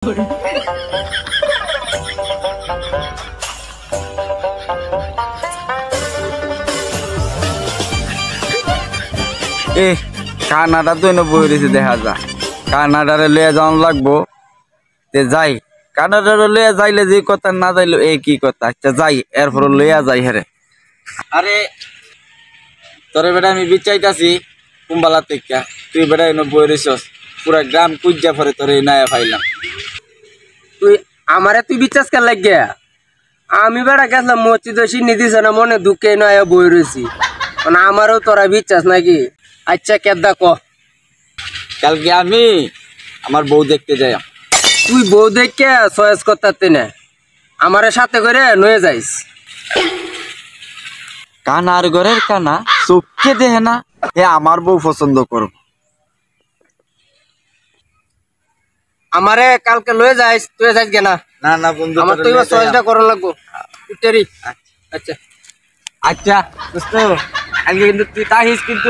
এ Canada তো এনে বই রয়েছে দেখা যায় কানাডারে লিয়ে যাওয়ান লাগবো তে যাই কানাডারে লিয়ে যাইলে যে কথা না যাইলো এই কি কথা আচ্ছা যাই এরপর লইয়া যাই হেরে আরে তোরে বেটা আমি বিচাইতাছি কুম্বালা থেকে তুই বেটা এনে বই রয়েছস পুরা গ্রাম কুজ্জা পরে তোরে নায়া পাইলাম তুই আমারে তুই বিশ্বাস কর লাগে আমি বেড়া গেছিলাম মসজিদ সিন্নি দিছে না মনে দুঃখে নয় বই রয়েছি মানে আমারও তোরা বিশ্বাস নাকি আচ্ছা কেদা ক কালকে আমি আমার বউ দেখতে যাই তুই বউ দেখে চয়েস করতে না আমারে সাথে করে নয়ে যাইস কানার ঘরের কানা চোখকে দেখে না হে আমার বউ পছন্দ করব আমারে কালকে লয়ে যাইস তুই যাইস কেনা না না বন্ধু আমার তো এবার চয়েসটা করা লাগবো উঠতেরি আচ্ছা আচ্ছা দোস্ত কালকে কিন্তু তুই তাহিস কিন্তু